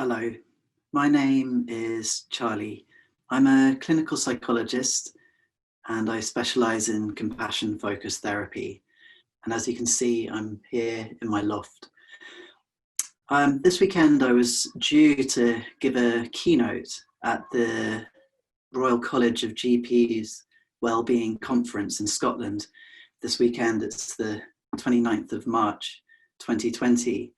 Hello, my name is Charlie. I'm a clinical psychologist and I specialize in compassion-focused therapy. And as you can see, I'm here in my loft. This weekend I was due to give a keynote at the Royal College of GPs Wellbeing Conference in Scotland. This weekend, it's the 29th of March, 2020.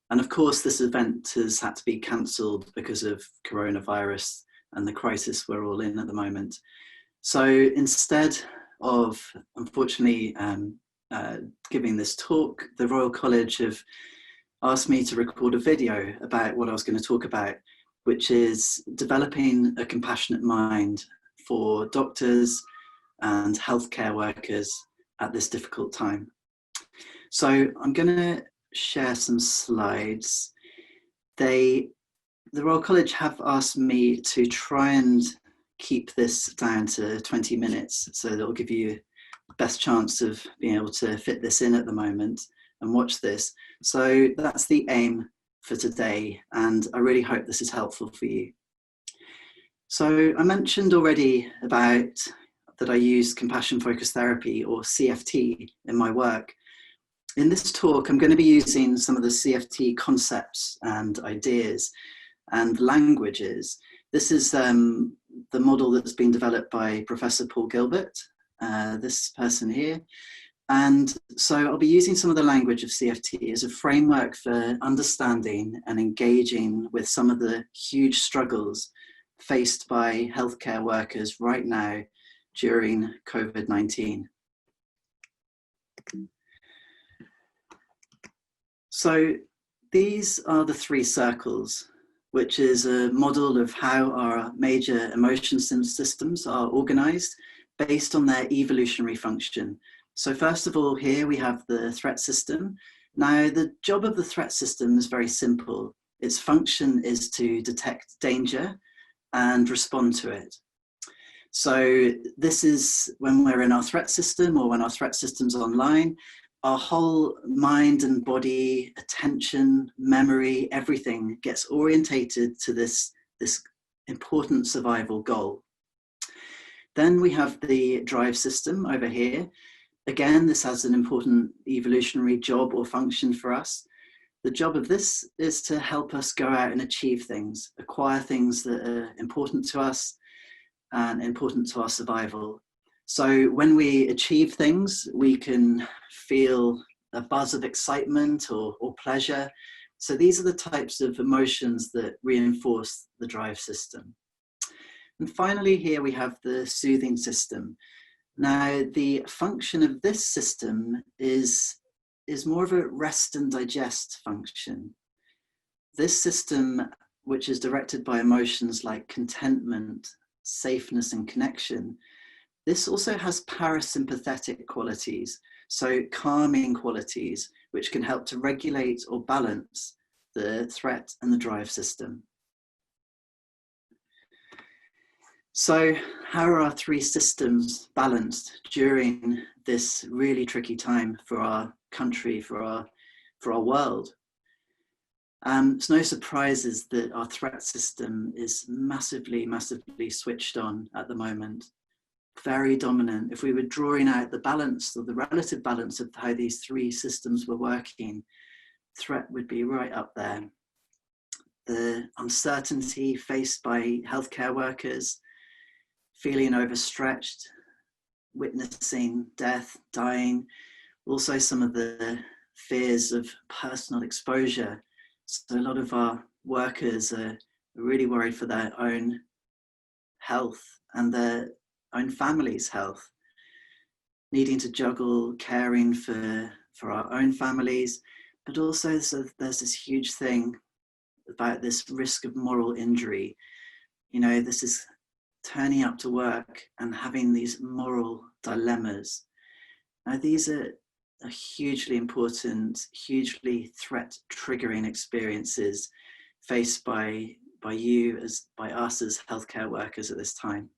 And of course, this event has had to be cancelled because of coronavirus and the crisis we're all in at the moment. So instead of, unfortunately, giving this talk, the Royal College have asked me to record a video about what I was going to talk about, which is developing a compassionate mind for doctors and healthcare workers at this difficult time. So I'm going to share some slides. The Royal College have asked me to try and keep this down to 20 minutes, so that'll give you the best chance of being able to fit this in at the moment and watch this. So that's the aim for today, and I really hope this is helpful for you. So I mentioned already about that I use compassion-focused therapy, or CFT, in my work. In this talk, I'm going to be using some of the CFT concepts and ideas and languages. This is the model that's been developed by Professor Paul Gilbert, this person here. And so I'll be using some of the language of CFT as a framework for understanding and engaging with some of the huge struggles faced by healthcare workers right now during COVID-19. So these are the three circles, which is a model of how our major emotion systems are organized based on their evolutionary function. So first of all, here we have the threat system. Now, the job of the threat system is very simple. Its function is to detect danger and respond to it. So this is when we're in our threat system, or when our threat system's online, our whole mind and body, attention, memory, everything gets orientated to this important survival goal. Then we have the drive system over here. Again, this has an important evolutionary job or function for us. The job of this is to help us go out and achieve things, acquire things that are important to us and important to our survival. So when we achieve things, we can feel a buzz of excitement or pleasure. So these are the types of emotions that reinforce the drive system. And finally, here we have the soothing system. Now, the function of this system is more of a rest and digest function. This system, which is directed by emotions like contentment, safeness, and connection, this also has parasympathetic qualities, so calming qualities, which can help to regulate or balance the threat and the drive system. So how are our three systems balanced during this really tricky time for our country, for our world? It's no surprises that our threat system is massively switched on at the moment. Very dominant. If we were drawing out the balance, or the relative balance of how these three systems were working, threat would be right up there. The uncertainty faced by healthcare workers, feeling overstretched, witnessing death, dying, also some of the fears of personal exposure. So a lot of our workers are really worried for their own health and their own family's health, needing to juggle caring for our own families, but also there's this huge thing about this risk of moral injury. You know, this is turning up to work and having these moral dilemmas. Now, these are hugely important, hugely threat-triggering experiences faced by us as healthcare workers at this time.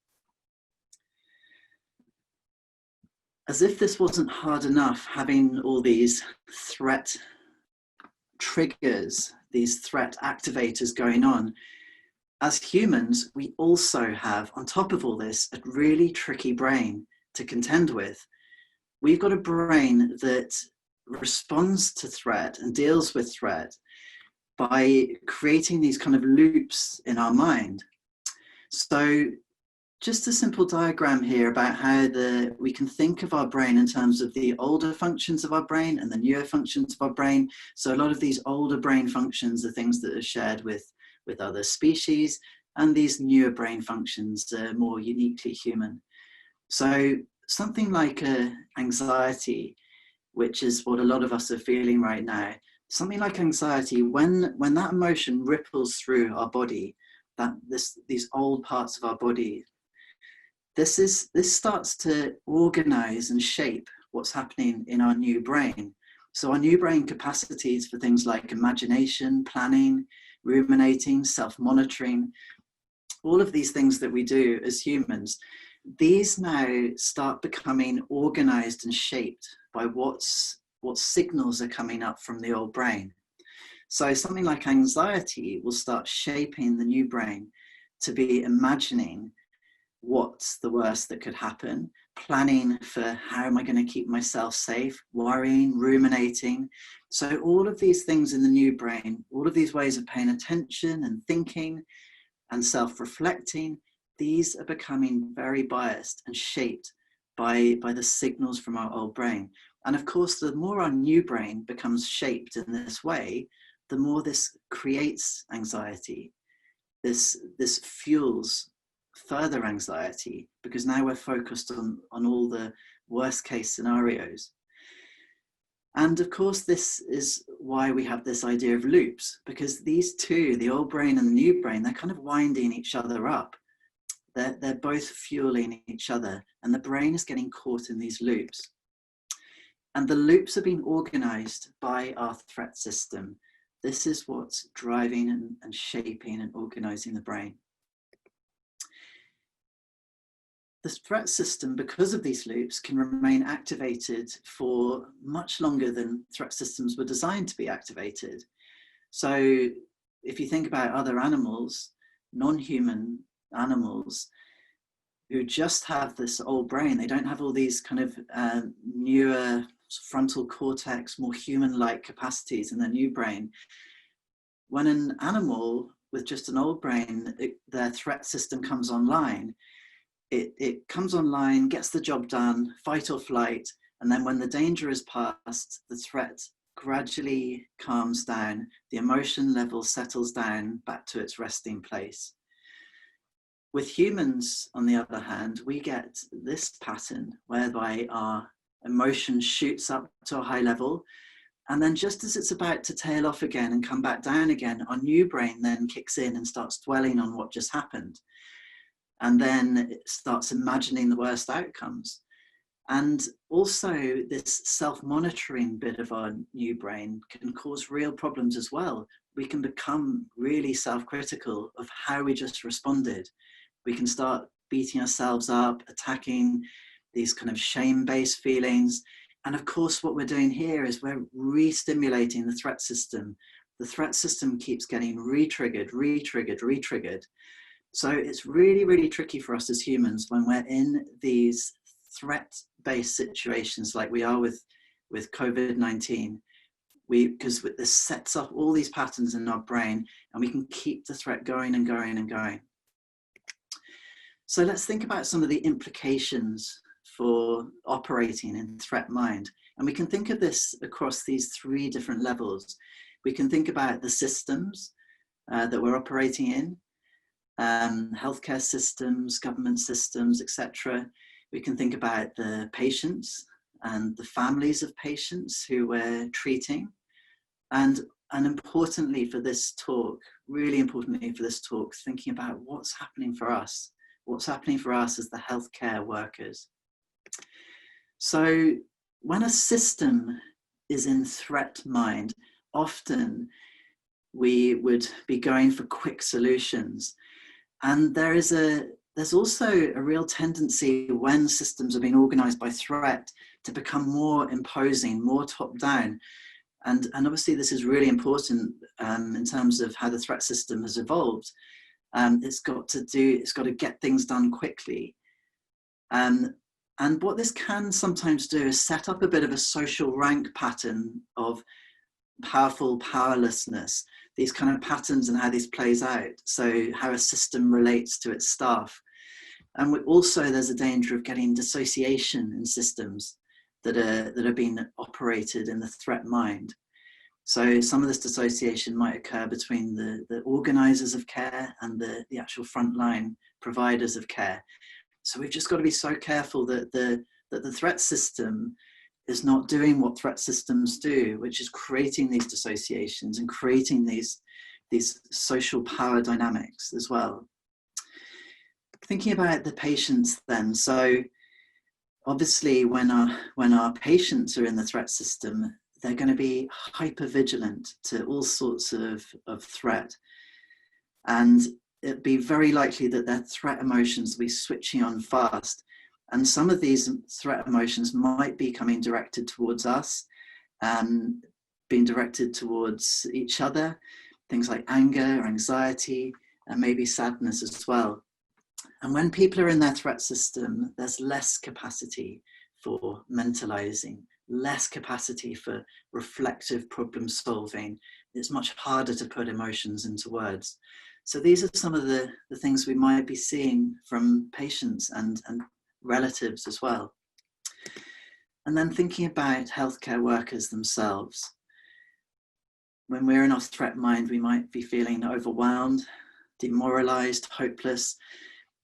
As if this wasn't hard enough, having all these threat triggers these threat activators going on, as humans, we also have, on top of all this, a really tricky brain to contend with. We've got a brain that responds to threat and deals with threat by creating these kind of loops in our mind. So just a simple diagram here about how we can think of our brain in terms of the older functions of our brain and the newer functions of our brain. So a lot of these older brain functions are things that are shared with other species, and these newer brain functions are more uniquely human. So something like anxiety, which is what a lot of us are feeling right now, something like anxiety, when that emotion ripples through our body, these old parts of our body, this starts to organize and shape what's happening in our new brain. So our new brain capacities for things like imagination, planning, ruminating, self-monitoring, all of these things that we do as humans, these now start becoming organized and shaped by what signals are coming up from the old brain. So something like anxiety will start shaping the new brain to be imagining what's the worst that could happen, planning for how am I going to keep myself safe, worrying, ruminating. So all of these things in the new brain, all of these ways of paying attention and thinking and self-reflecting, these are becoming very biased and shaped by the signals from our old brain. And of course, the more our new brain becomes shaped in this way, the more this creates anxiety. This fuels further anxiety, because now we're focused on all the worst case scenarios. And of course, this is why we have this idea of loops, because these two, the old brain and the new brain, they're kind of winding each other up. They're both fueling each other, and the brain is getting caught in these loops. And the loops are being organized by our threat system. This is what's driving and shaping and organizing the brain. The threat system, because of these loops, can remain activated for much longer than threat systems were designed to be activated. So if you think about other animals, non-human animals, who just have this old brain, they don't have all these kind of newer frontal cortex, more human-like capacities in their new brain. When an animal with just an old brain, their threat system comes online, it comes online, gets the job done, fight or flight, and then when the danger is past, the threat gradually calms down, the emotion level settles down back to its resting place. With humans, on the other hand, we get this pattern whereby our emotion shoots up to a high level, and then just as it's about to tail off again and come back down again, our new brain then kicks in and starts dwelling on what just happened. And then it starts imagining the worst outcomes. And also this self-monitoring bit of our new brain can cause real problems as well. We can become really self-critical of how we just responded. We can start beating ourselves up, attacking these kind of shame-based feelings. And of course, what we're doing here is we're re-stimulating the threat system. The threat system keeps getting re-triggered, re-triggered, re-triggered. So it's really, really tricky for us as humans when we're in these threat-based situations like we are with COVID-19, because this sets up all these patterns in our brain, and we can keep the threat going and going and going. So let's think about some of the implications for operating in threat mind. And we can think of this across these three different levels. We can think about the systems that we're operating in, healthcare systems, government systems, etc. We can think about the patients and the families of patients who we're treating. And importantly for this talk, really importantly for this talk, thinking about what's happening for us as the healthcare workers. So when a system is in threat mind, often we would be going for quick solutions. And there's also a real tendency when systems are being organized by threat to become more imposing, more top down. And obviously this is really important in terms of how the threat system has evolved. It's got to get things done quickly. And what this can sometimes do is set up a bit of a social rank pattern of powerful powerlessness, these kind of patterns and how this plays out. So how a system relates to its staff. And also there's a danger of getting dissociation in systems that are being operated in the threat mind. So some of this dissociation might occur between the organizers of care and the actual frontline providers of care. So we've just got to be so careful that the threat system is not doing what threat systems do, which is creating these dissociations and creating these social power dynamics as well. Thinking about the patients then, so obviously when our patients are in the threat system, they're going to be hyper vigilant to all sorts of threat. And it'd be very likely that their threat emotions will be switching on fast. And some of these threat emotions might be coming directed towards us, being directed towards each other, things like anger, anxiety, and maybe sadness as well. And when people are in their threat system, there's less capacity for mentalizing, less capacity for reflective problem solving. It's much harder to put emotions into words. So these are some of the things we might be seeing from patients and relatives as well. And then thinking about healthcare workers themselves. When we're in our threat mind, we might be feeling overwhelmed, demoralized, hopeless.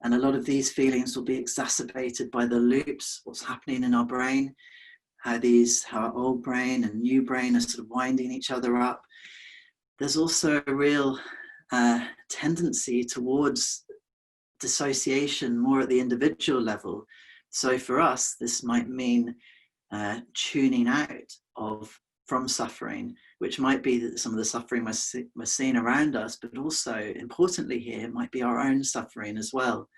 And a lot of these feelings will be exacerbated by the loops, what's happening in our brain, how our old brain and new brain are sort of winding each other up. There's also a real tendency towards dissociation more at the individual level. So for us, this might mean tuning out from suffering, which might be some of the suffering we're seeing around us, but also importantly here might be our own suffering as well.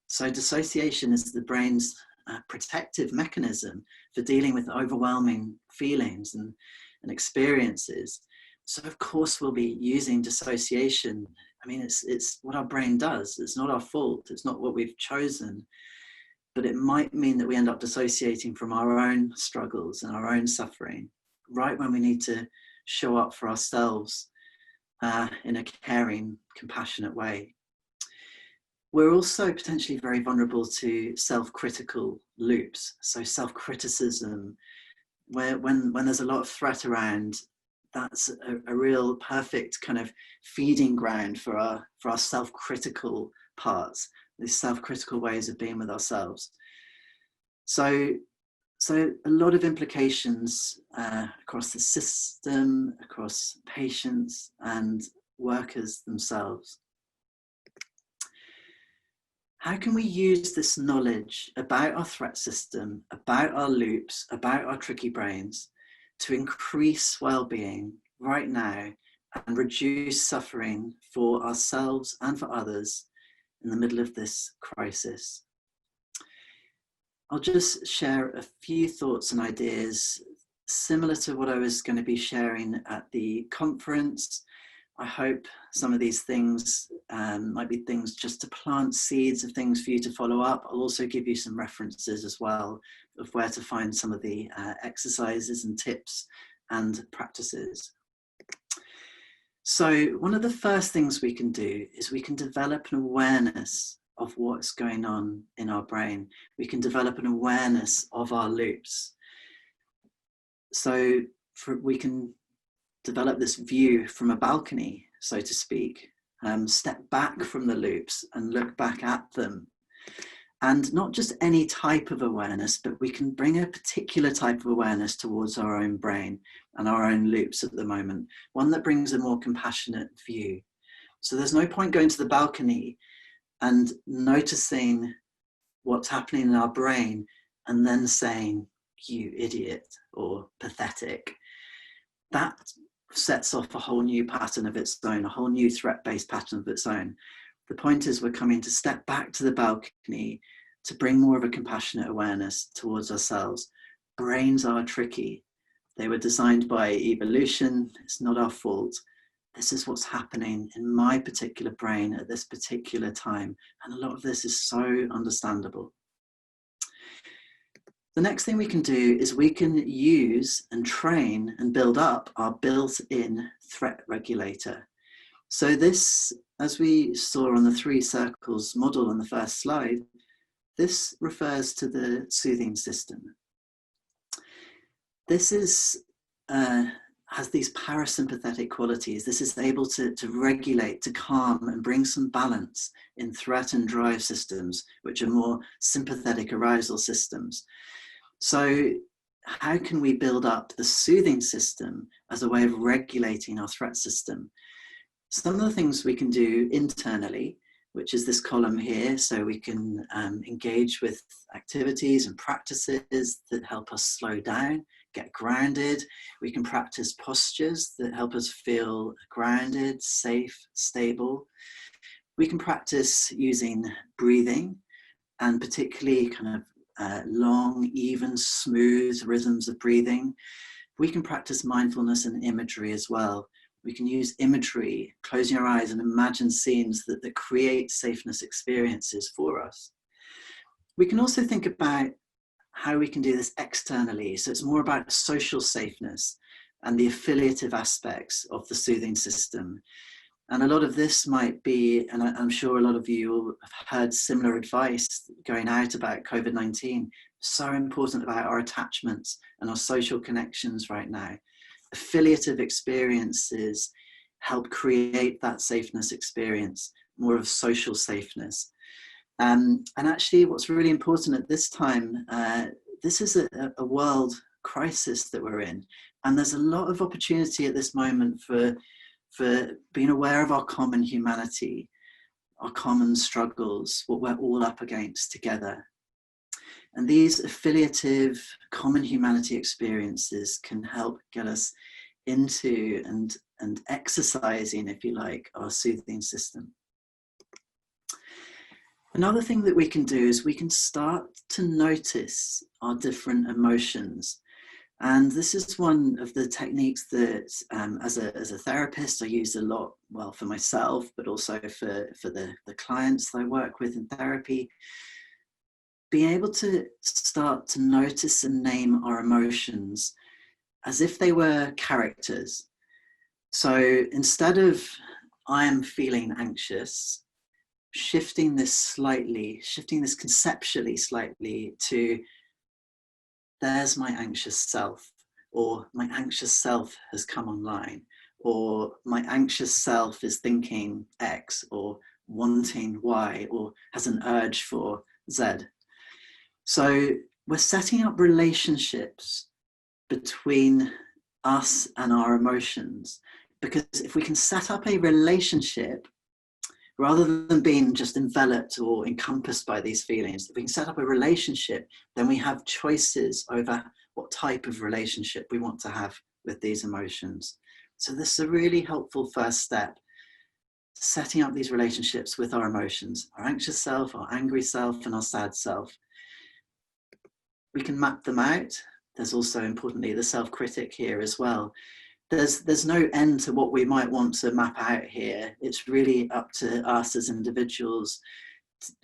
So dissociation is the brain's protective mechanism for dealing with overwhelming feelings and experiences. So of course we'll be using dissociation. I mean, it's what our brain does. It's not our fault. It's not what we've chosen. But it might mean that we end up dissociating from our own struggles and our own suffering, right when we need to show up for ourselves in a caring, compassionate way. We're also potentially very vulnerable to self-critical loops. So self-criticism, when there's a lot of threat around, that's a real perfect kind of feeding ground for our self-critical parts, these self-critical ways of being with ourselves. So a lot of implications across the system, across patients and workers themselves. How can we use this knowledge about our threat system, about our loops, about our tricky brains to increase well-being right now and reduce suffering for ourselves and for others in the middle of this crisis? I'll just share a few thoughts and ideas similar to what I was going to be sharing at the conference. I hope some of these things might be things just to plant seeds of things for you to follow up. I'll also give you some references as well of where to find some of the exercises and tips and practices. So one of the first things we can do is we can develop an awareness of what's going on in our brain. We can develop an awareness of our loops. So we can develop this view from a balcony, so to speak, step back from the loops and look back at them. And not just any type of awareness, but we can bring a particular type of awareness towards our own brain and our own loops at the moment, one that brings a more compassionate view. So there's no point going to the balcony and noticing what's happening in our brain and then saying, "You idiot," or "pathetic." That sets off a whole new pattern of its own, a whole new threat-based pattern of its own. The point is we're coming to step back to the balcony to bring more of a compassionate awareness towards ourselves. Brains are tricky. They were designed by evolution. It's not our fault. This is what's happening in my particular brain at this particular time. And a lot of this is so understandable. The next thing we can do is we can use and train and build up our built-in threat regulator. So this, as we saw on the 3 circles model on the first slide, this refers to the soothing system. This is, has these parasympathetic qualities. This is able to regulate, to calm and bring some balance in threat and drive systems, which are more sympathetic arousal systems. So how can we build up the soothing system as a way of regulating our threat system? Some of the things we can do internally, which is this column here, so we can engage with activities and practices that help us slow down, get grounded. We can practice postures that help us feel grounded, safe, stable. We can practice using breathing, and particularly kind of long, even, smooth rhythms of breathing. We can practice mindfulness and imagery as well. We can use imagery, closing our eyes and imagine scenes that create safeness experiences for us. We can also think about how we can do this externally. So it's more about social safeness and the affiliative aspects of the soothing system. And a lot of this might be, and I'm sure a lot of you have heard similar advice going out about COVID-19, so important about our attachments and our social connections right now. Affiliative experiences help create that safeness experience, more of social safeness. And actually what's really important at this time, this is a world crisis that we're in. And there's a lot of opportunity at this moment for being aware of our common humanity, our common struggles, what we're all up against together. And these affiliative common humanity experiences can help get us into and exercising, if you like, our soothing system. Another thing that we can do is we can start to notice our different emotions. And this is one of the techniques that as a therapist I use a lot, well, for myself, but also for the clients that I work with in therapy. Being able to start to notice and name our emotions as if they were characters. So instead of I am feeling anxious, shifting this conceptually slightly to there's my anxious self, or my anxious self has come online, or my anxious self is thinking X, or wanting Y, or has an urge for Z. So we're setting up relationships between us and our emotions, because if we can set up a relationship, rather than being just enveloped or encompassed by these feelings, if we can set up a relationship, then we have choices over what type of relationship we want to have with these emotions. So this is a really helpful first step, setting up these relationships with our emotions, our anxious self, our angry self, and our sad self. We can map them out. There's also, importantly, the self-critic here as well. There's no end to what we might want to map out here. It's really up to us as individuals,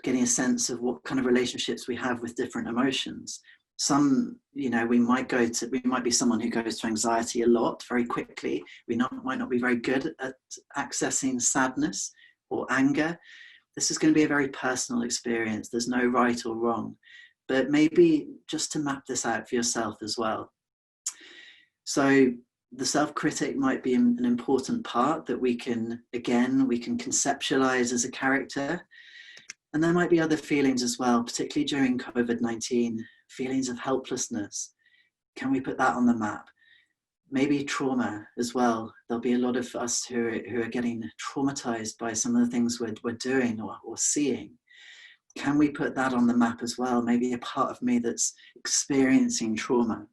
getting a sense of what kind of relationships we have with different emotions. Some, we might be someone who goes to anxiety a lot very quickly. We might not be very good at accessing sadness or anger. This is going to be a very personal experience. There's no right or wrong, but maybe just to map this out for yourself as well. So the self-critic might be an important part that we can conceptualize as a character. And there might be other feelings as well, particularly during COVID-19, feelings of helplessness. Can we put that on the map? Maybe trauma as well. There'll be a lot of us who are getting traumatized by some of the things we're doing or seeing. Can we put that on the map as well? Maybe a part of me that's experiencing trauma.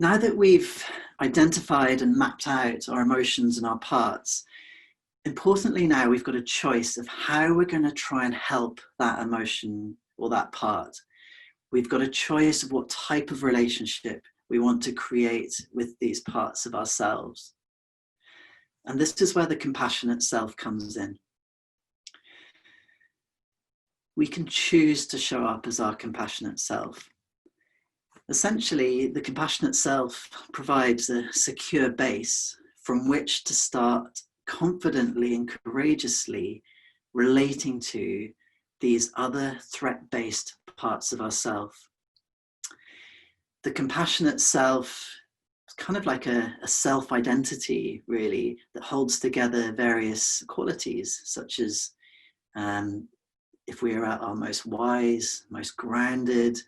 Now that we've identified and mapped out our emotions and our parts, importantly now we've got a choice of how we're going to try and help that emotion or that part. we've got a choice of what type of relationship we want to create with these parts of ourselves. And this is where the compassionate self comes in. We can choose to show up as our compassionate self. Essentially, the compassionate self provides a secure base from which to start confidently and courageously relating to these other threat-based parts of ourself. The compassionate self is kind of like a self-identity, really, that holds together various qualities, such as if we are at our most wise, most grounded,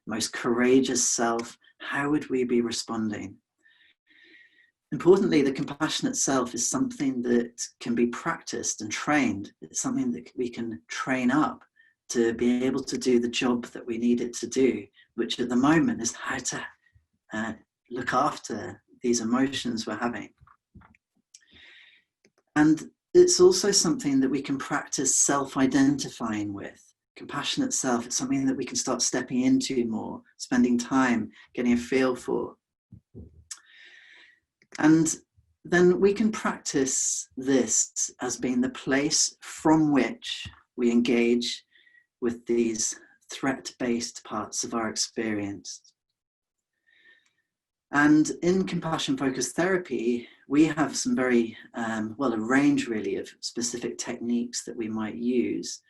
most courageous self, how would we be responding? Importantly, the compassionate self is something that can be practiced and trained. It's something that we can train up to be able to do the job that we need it to do, which at the moment is how to look after these emotions we're having. And it's also something that we can practice self-identifying with. Compassionate self is something that we can start stepping into more, spending time, getting a feel for. And then we can practice this as being the place from which we engage with these threat-based parts of our experience. And in compassion-focused therapy, we have some very, a range really of specific techniques that we might use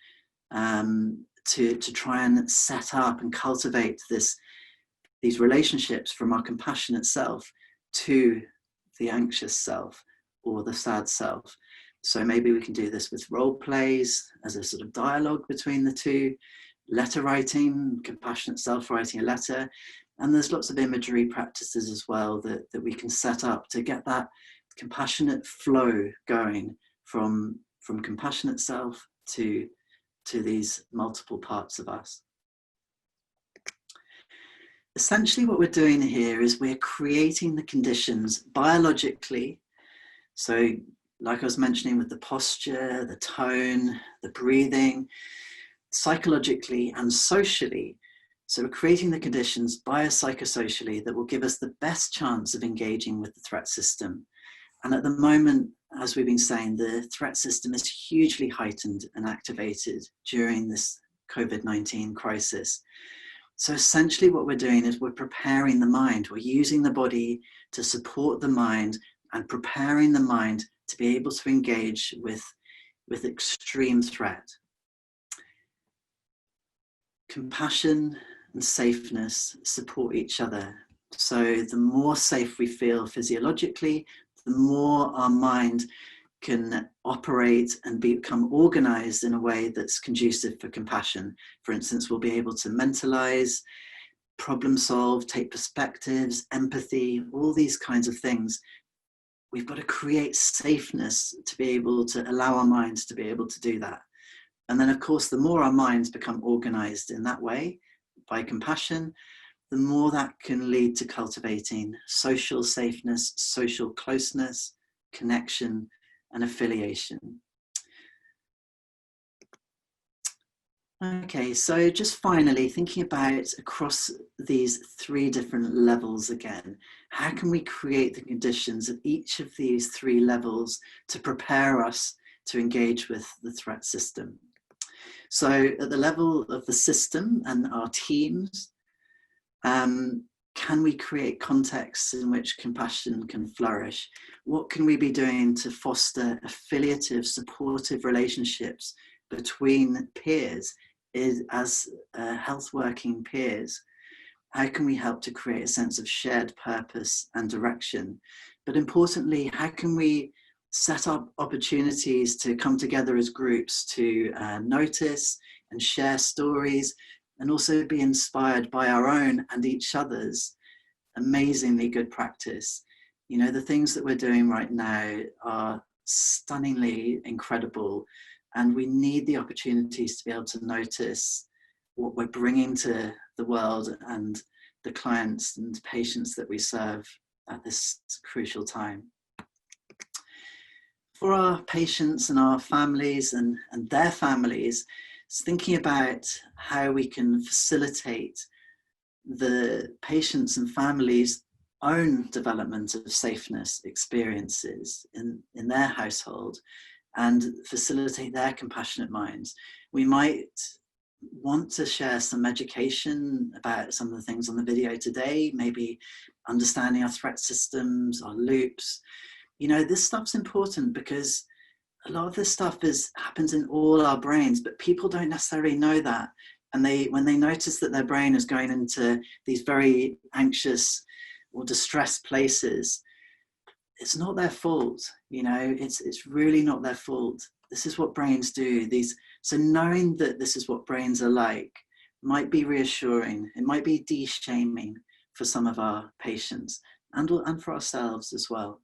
to try and set up and cultivate these relationships from our compassionate self to the anxious self or the sad self. So maybe we can do this with role plays as a sort of dialogue between the two, letter writing, compassionate self writing a letter. And there's lots of imagery practices as well that we can set up to get that compassionate flow going from compassionate self to these multiple parts of us. Essentially what we're doing here is we're creating the conditions biologically. So like I was mentioning with the posture, the tone, the breathing, psychologically and socially. So we're creating the conditions biopsychosocially that will give us the best chance of engaging with the threat system. And at the moment, as we've been saying, the threat system is hugely heightened and activated during this COVID-19 crisis. So essentially what we're doing is we're preparing the mind. We're using the body to support the mind and preparing the mind to be able to engage with extreme threat. Compassion and safeness support each other. So the more safe we feel physiologically, the more our mind can operate and become organized in a way that's conducive for compassion. For instance, we'll be able to mentalize, problem solve, take perspectives, empathy, all these kinds of things. We've got to create safeness to be able to allow our minds to be able to do that. And then, of course, the more our minds become organized in that way, by compassion, the more that can lead to cultivating social safeness, social closeness, connection, and affiliation. Okay, so just finally, thinking about across these three different levels again, how can we create the conditions at each of these three levels to prepare us to engage with the threat system? So at the level of the system and our teams, can we create contexts in which compassion can flourish? What can we be doing to foster affiliative, supportive relationships between peers as health working peers? How can we help to create a sense of shared purpose and direction? But importantly, how can we set up opportunities to come together as groups to notice and share stories, and also be inspired by our own and each other's amazingly good practice. You know, the things that we're doing right now are stunningly incredible, and we need the opportunities to be able to notice what we're bringing to the world and the clients and patients that we serve at this crucial time. For our patients and our families and their families, it's thinking about how we can facilitate the patients and families' own development of safeness experiences in their household and facilitate their compassionate minds. We might want to share some education about some of the things on the video today, maybe understanding our threat systems, our loops. You know, this stuff's important because a lot of this stuff happens in all our brains, but people don't necessarily know that. And when they notice that their brain is going into these very anxious or distressed places, it's not their fault. You know, it's really not their fault. This is what brains do. So knowing that this is what brains are like might be reassuring. It might be de-shaming for some of our patients and for ourselves as well.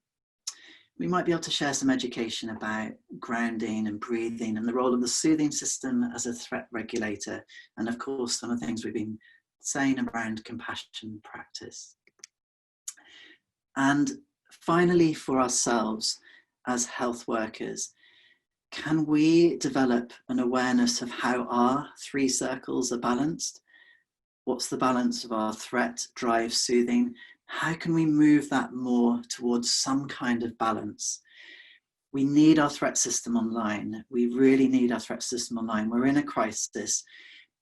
We might be able to share some education about grounding and breathing and the role of the soothing system as a threat regulator. And of course, some of the things we've been saying around compassion practice. And finally, for ourselves as health workers, can we develop an awareness of how our 3 circles are balanced? What's the balance of our threat, drive, soothing? How can we move that more towards some kind of balance? We need our threat system online. We really need our threat system online. We're in a crisis,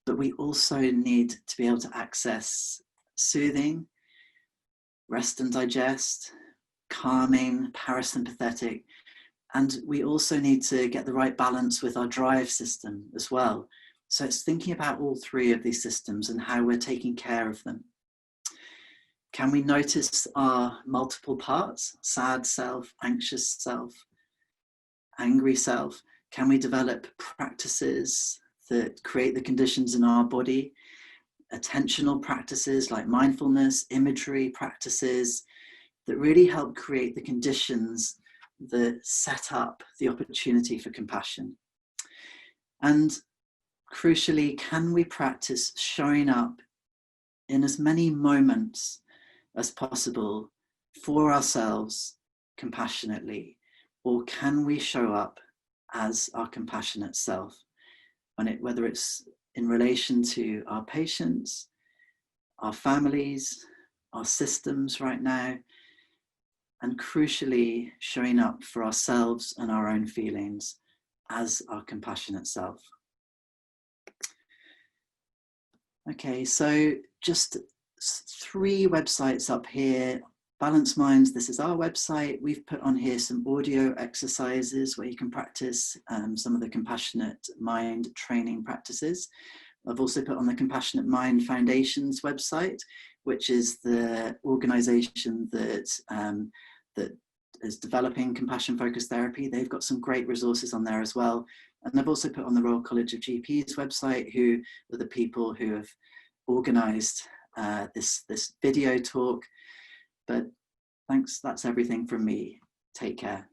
but we also need to be able to access soothing, rest and digest, calming, parasympathetic, and we also need to get the right balance with our drive system as well. So it's thinking about all 3 of these systems and how we're taking care of them. Can we notice our multiple parts? Sad self, anxious self, angry self. Can we develop practices that create the conditions in our body? Attentional practices like mindfulness, imagery practices that really help create the conditions that set up the opportunity for compassion. And crucially, can we practice showing up in as many moments as possible for ourselves compassionately? Or can we show up as our compassionate self, whether it's in relation to our patients, our families, our systems right now, and crucially showing up for ourselves and our own feelings as our compassionate self. Okay, so just 3 websites up here. Balanced Minds, this is our website. We've put on here some audio exercises where you can practice some of the compassionate mind training practices. I've also put on the Compassionate Mind Foundation's website, which is the organization that is developing compassion-focused therapy. They've got some great resources on there as well. And I've also put on the Royal College of GPs website, who are the people who have organized this video talk. But thanks, that's everything from me. Take care.